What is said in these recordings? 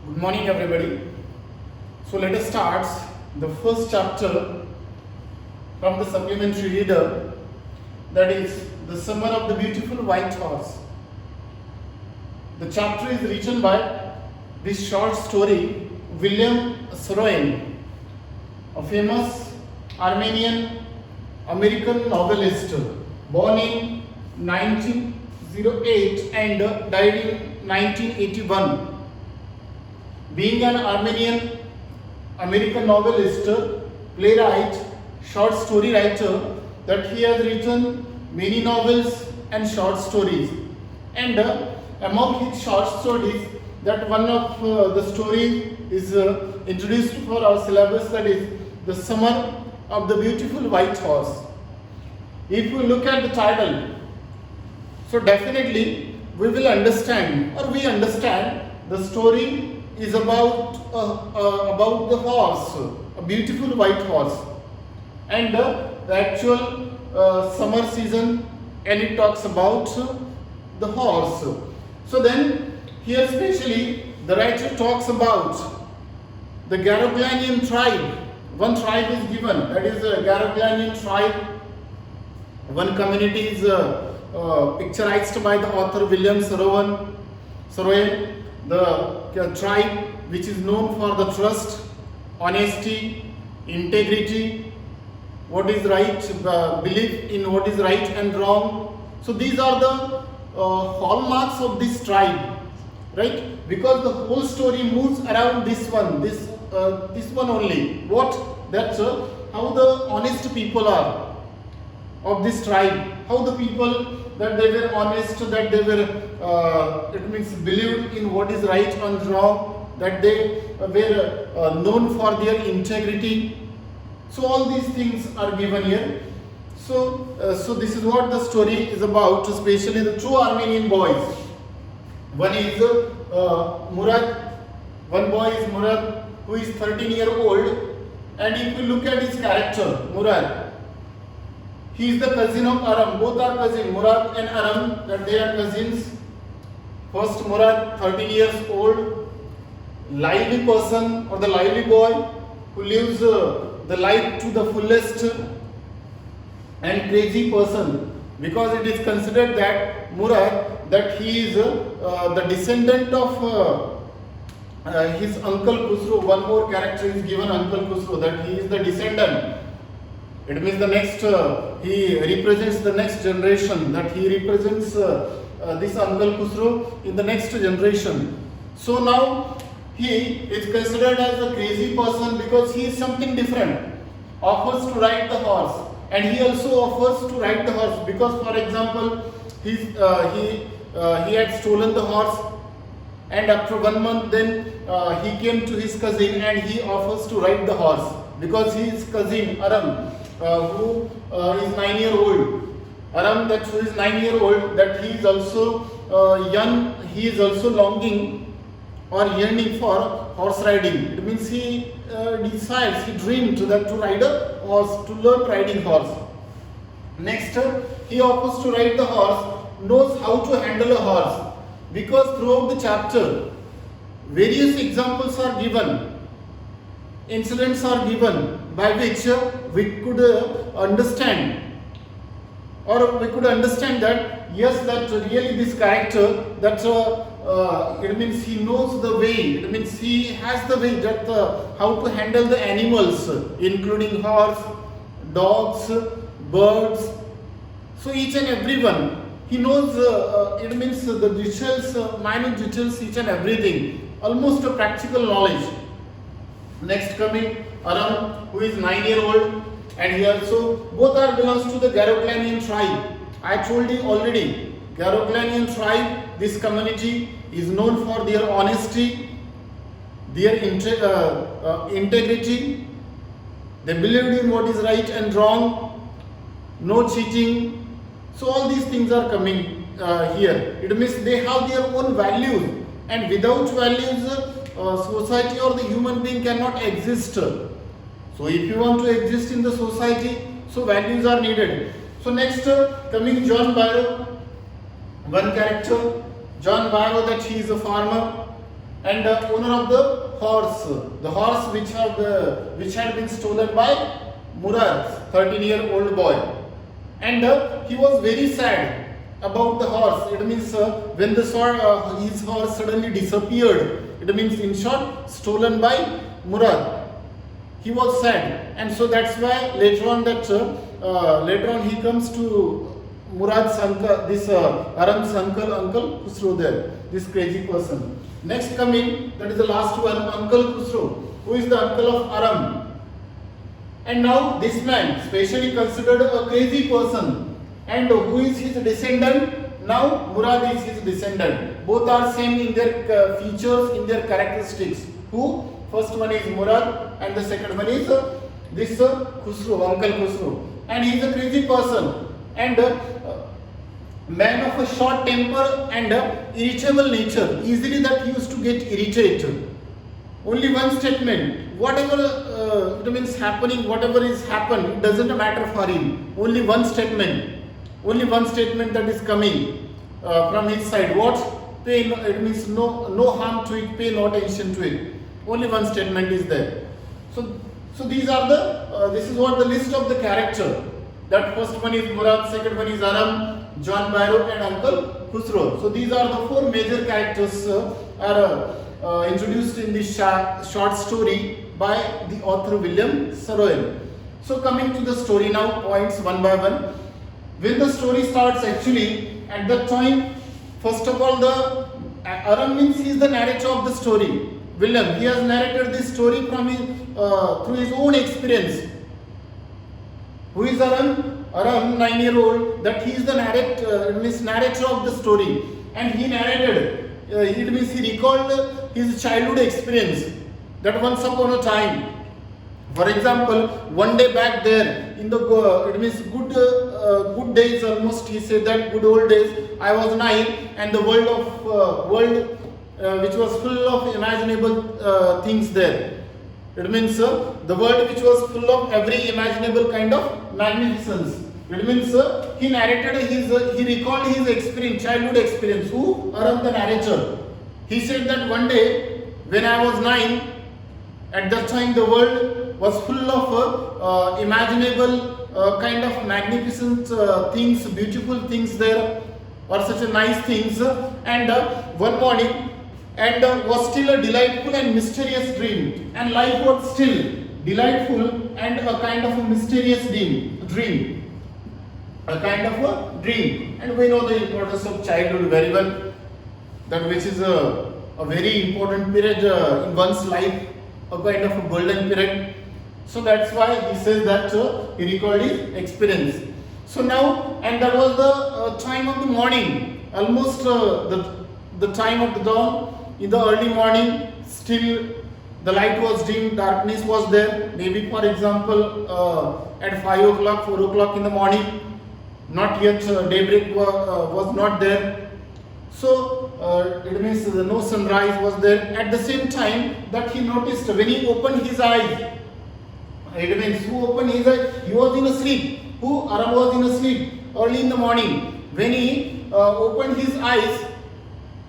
Good morning, everybody. So let us start the first chapter from the supplementary reader, that is The Summer of the Beautiful White Horse. The chapter is written by this short story William Saroyan, a famous Armenian American novelist, born in 1908 and died in 1981. Being an Armenian American novelist, playwright, short story writer, that he has written many novels and short stories. And among his short stories, that one of the stories is introduced for our syllabus, that is The Summer of the Beautiful White Horse. If we look at the title, so definitely we will understand, or we understand, the story is about the horse, a beautiful white horse, and the actual summer season, and it talks about the horse. So then here especially the writer talks about the Garoglanian tribe. One tribe is given, that is the Garoglanian tribe. One community is picturized by the author William Saroyan, the tribe which is known for the trust, honesty, integrity, what is right, belief in what is right and wrong. So these are the hallmarks of this tribe, right? Because the whole story moves around this one only. What? That's how the honest people are of this tribe, how the people that they were honest, that they were, it means believed in what is right and wrong, that they were known for their integrity. So all these things are given here. So this is what the story is about, especially the two Armenian boys. One is Murad, one boy is Murad, who is 13-year-old, and if you look at his character, Murad, he is the cousin of Aram. Both are cousins, Murad and Aram, that they are cousins. First, Murad, 13 years old, lively person, or the lively boy who lives the life to the fullest, and crazy person, because it is considered that Murad, that he is the descendant of his uncle Khusro. One more character is given, Uncle Khusro, that he is the descendant. It means the next, he represents the next generation, that he represents this Uncle Khusro in the next generation. So now he is considered as a crazy person because he is something different, offers to ride the horse, and he also offers to ride the horse because, for example, he had stolen the horse, and after 1 month then he came to his cousin and he offers to ride the horse because his cousin Aram, who is 9-year-old. Aram, that who is 9-year-old, that he is also young, he is also longing or yearning for horse riding. It means he desires, he dreamed that to ride a horse, to learn riding horse. Next, he offers to ride the horse, knows how to handle a horse, because throughout the chapter, various examples are given, incidents are given, by which we could understand, or we could understand that yes, that really this character, that it means he knows the way, it means he has the way that how to handle the animals, including horse, dogs, birds. So each and every one, he knows, it means the details, minute details, each and everything, almost a practical knowledge. Next coming Aram, who is 9-year-old, and he also, both are belongs to the Garoglanian tribe. I told you already, Garoglanian tribe, this community is known for their honesty, their integrity. They believed in what is right and wrong, no cheating. So all these things are coming here. It means they have their own values, and without values, society or the human being cannot exist. So if you want to exist in the society, so values are needed. So next coming John Barrow, one character, John Barrow, that he is a farmer, and owner of the horse which had been stolen by Murad, 13-year-old boy, and he was very sad about the horse. It means when his horse suddenly disappeared, it means in short stolen by Murad. He was sad, and so that's why later on he comes to Murad's uncle, this Aram's uncle Khusro there, this crazy person. Next coming, that is the last one, Uncle Khusro, who is the uncle of Aram. And now this man, specially considered a crazy person, and who is his descendant? Now Murad is his descendant. Both are same in their features, in their characteristics. Who? First one is Murad, and the second one is this Khusro, Uncle Khusro. And he is a crazy person, and man of a short temper and irritable nature. Easily that he used to get irritated. Only one statement, whatever it means happening, whatever is happened, it doesn't matter for him. Only one statement that is coming from his side. What? Pay no, it means no harm to it, pay no attention to it. Only one statement is there. So these are this is what the list of the character. That first one is Murad, second one is Aram, John Barrow, and Uncle Khusro. So these are the four major characters are introduced in this short story by the author William Saroyan. So coming to the story now, points one by one. When the story starts, actually at that time, first of all, the Aram means he is the narrator of the story. William, he has narrated this story from through his own experience. Who is Aram? Aram, 9-year-old, that he is the narrator of the story, and he narrated. It means he recalled his childhood experience. That once upon a time, for example, one day back there in the it means good days, almost he said that good old days. I was 9, and the world which was full of imaginable things there. It means the world which was full of every imaginable kind of magnificence. It means he narrated he recalled his experience, childhood experience. Who? Aram, the narrator. He said that one day when I was 9, at that time the world was full of imaginable kind of magnificent things, beautiful things there, or such a nice things. And one morning, and was still a delightful and mysterious dream, and life was still delightful and a kind of a mysterious dream, a kind of a dream. And we know the importance of childhood very well, that which is a very important period in one's life, a kind of a golden period. So that's why he says that he recalled his experience. So now, and that was the time of the morning, almost the time of the dawn. In the early morning, still the light was dim, darkness was there. Maybe, for example, at 5 o'clock, 4 o'clock in the morning, not yet daybreak was not there. So it means no sunrise was there. At the same time, that he noticed when he opened his eyes, it means who opened his eyes? He was in a sleep. Who? Aram was in a sleep early in the morning. When he opened his eyes,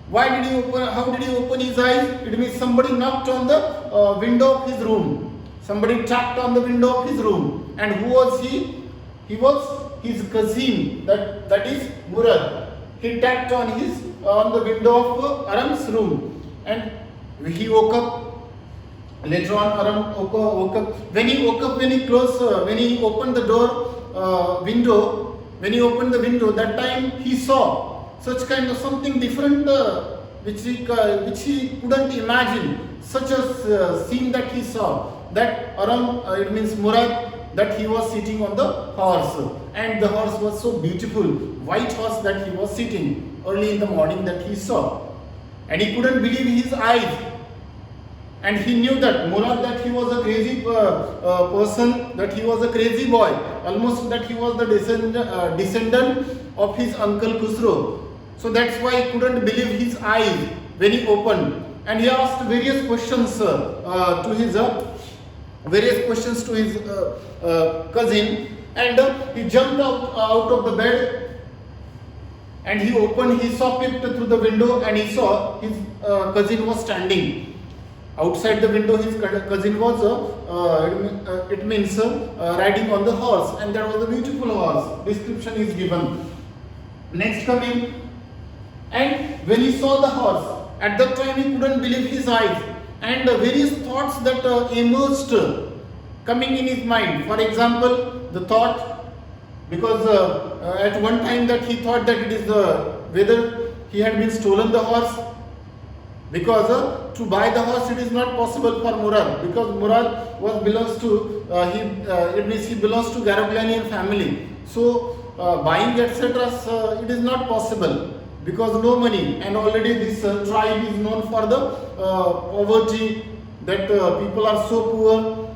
why did he open? How did he open his eyes? It means somebody knocked on the window of his room. Somebody tapped on the window of his room. And who was he? He was his cousin. That is Murad. He tapped on the window of Aram's room, and he woke up. Later on, Aram woke up. When he opened the window, that time he saw such kind of something different, which he couldn't imagine. Such a scene that he saw. That Aram, it means Murad, that he was sitting on the horse, and the horse was so beautiful, white horse that he was sitting early in the morning that he saw, and he couldn't believe his eyes. And he knew that Murad, that he was a crazy person, that he was a crazy boy, almost that he was the descendant of his uncle Khusro. So that's why he couldn't believe his eyes when he opened. And he asked various questions to his cousin, and he jumped out of the bed, and he saw peeped through the window, and he saw his cousin was standing outside the window. His cousin was riding on the horse, and that was a beautiful horse. Description is given. Next coming, and when he saw the horse, at that time he couldn't believe his eyes, and various thoughts that emerged coming in his mind. For example, the thought, because at one time that he thought that it is whether he had been stolen the horse, because to buy the horse it is not possible for Murad, because Murad belongs to he belongs to Garoglanian family. So buying etc. It is not possible because no money, and already this tribe is known for the poverty, that people are so poor.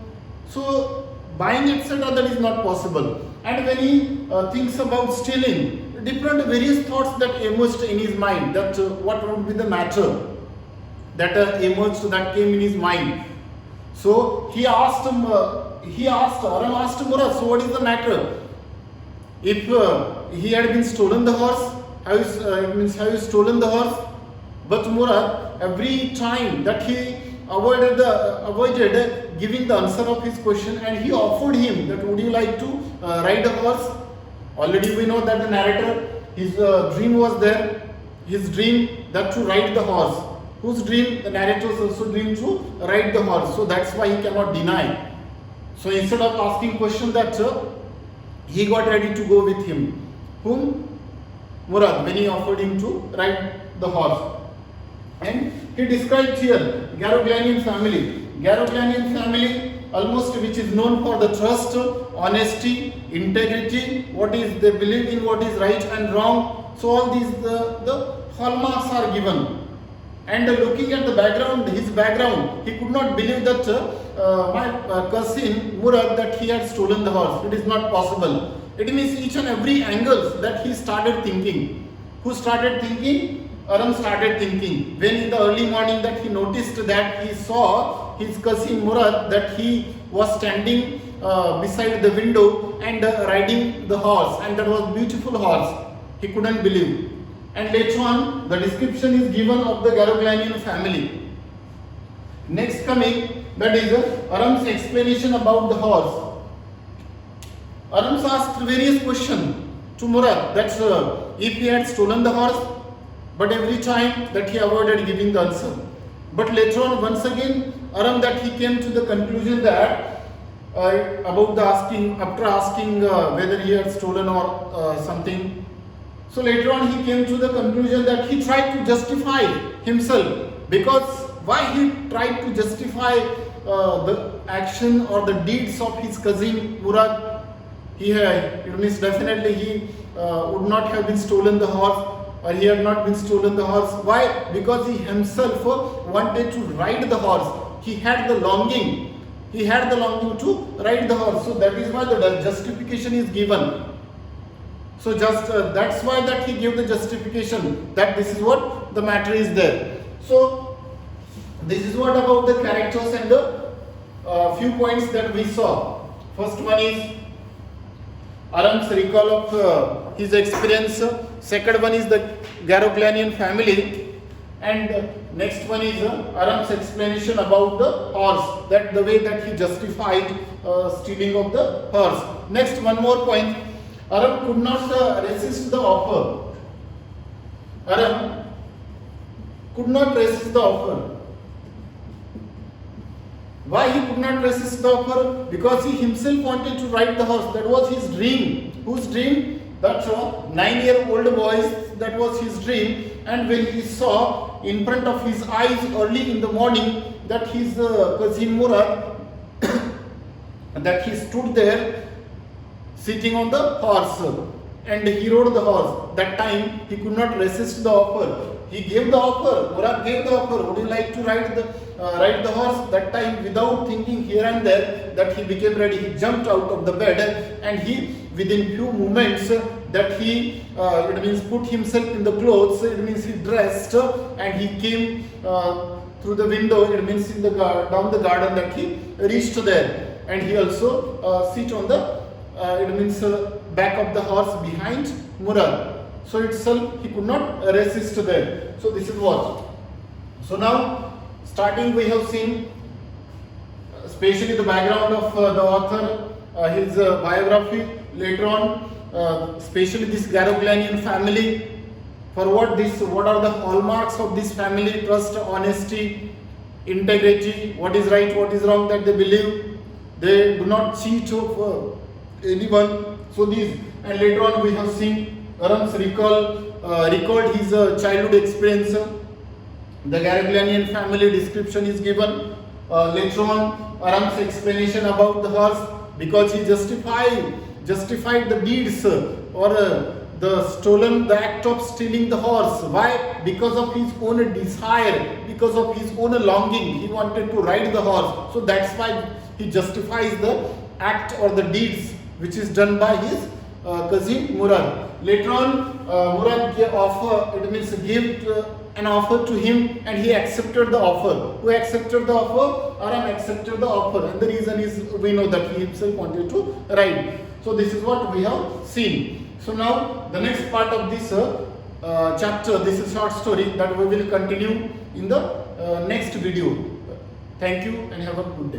So buying etc. that is not possible. And when he thinks about stealing, different various thoughts that emerged in his mind, that what would be the matter that that came in his mind. So he asked Aram asked Murad, so what is the matter? If he had been stolen the horse, have you stolen the horse? But Murad, every time that he avoided giving the answer of his question, and he offered him that would you like to ride a horse? Already we know that the narrator, his dream was there, his dream that to ride the horse. Whose dream? The narrator's also dream to ride the horse. So that's why he cannot deny. So instead of asking question that he got ready to go with him. Whom? Murad, when he offered him to ride the horse. And he described here Garoglanian family. Garoglanian family, almost which is known for the trust, honesty, integrity, what is they believe in, what is right and wrong. So all these the hallmarks are given. And looking at the background, his background, he could not believe that my cousin Murad, that he had stolen the horse. It is not possible. It means each and every angle that he started thinking. Who started thinking? Aram started thinking. When in the early morning that he noticed that he saw his cousin Murad, that he was standing beside the window and riding the horse, and that was beautiful horse. He couldn't believe. And later on, the description is given of the Garoglanian family. Next coming, that is Aram's explanation about the horse. Aram asked various questions to Murad, that if he had stolen the horse, but every time that he avoided giving the answer. But later on, once again, Aram that he came to the conclusion that about the after asking whether he had stolen or something. So later on he came to the conclusion that he tried to justify himself, because why he tried to justify the action or the deeds of his cousin Murad. It means definitely he would not have been stolen the horse, or he had not been stolen the horse. Why? Because he himself wanted to ride the horse. He had the longing. He had the longing to ride the horse. So that is why the justification is given. So just that's why that he gave the justification that this is what the matter is there. So this is what about the characters and the few points that we saw. First one is Aram's recall of his experience. Second one is the Garoglanian family, and next one is Aram's explanation about the horse, that the way that he justified stealing of the horse. Next, one more point. Aram could not resist the offer. Aram could not resist the offer. Why he could not resist the offer? Because he himself wanted to ride the horse. That was his dream. Whose dream? That 9-year-old boy, that was his dream. And when he saw in front of his eyes early in the morning that his cousin Murad, that he stood there sitting on the horse, and he rode the horse. That time he could not resist the offer. He gave the offer. Murad gave the offer. Would you like to ride the horse? That time, without thinking here and there, that he became ready. He jumped out of the bed, and he, within few moments, that he it means put himself in the clothes. It means he dressed, and he came through the window. It means in the down the garden, that he reached there, and he also sit on the it means back of the horse behind Murad. So itself he could not resist there. So this is what. So now starting we have seen especially the background of the author, his biography. Later on, especially this Garoglanian family. For what are the hallmarks of this family? Trust, honesty, integrity. What is right, what is wrong that they believe. They do not cheat of anyone. So these, and later on we have seen Aram's recalled his childhood experience. The Garoglanian family description is given. Later on, Aram's explanation about the horse, because he justified the deeds or the act of stealing the horse. Why? Because of his own desire, because of his own longing. He wanted to ride the horse. So that's why he justifies the act or the deeds which is done by his cousin Murad. Later on, Murad gave an offer to him, and he accepted the offer. Who accepted the offer? Aram accepted the offer, and the reason is we know that he himself wanted to ride. So this is what we have seen. So now the next part of this chapter, this is short story that we will continue in the next video. Thank you and have a good day.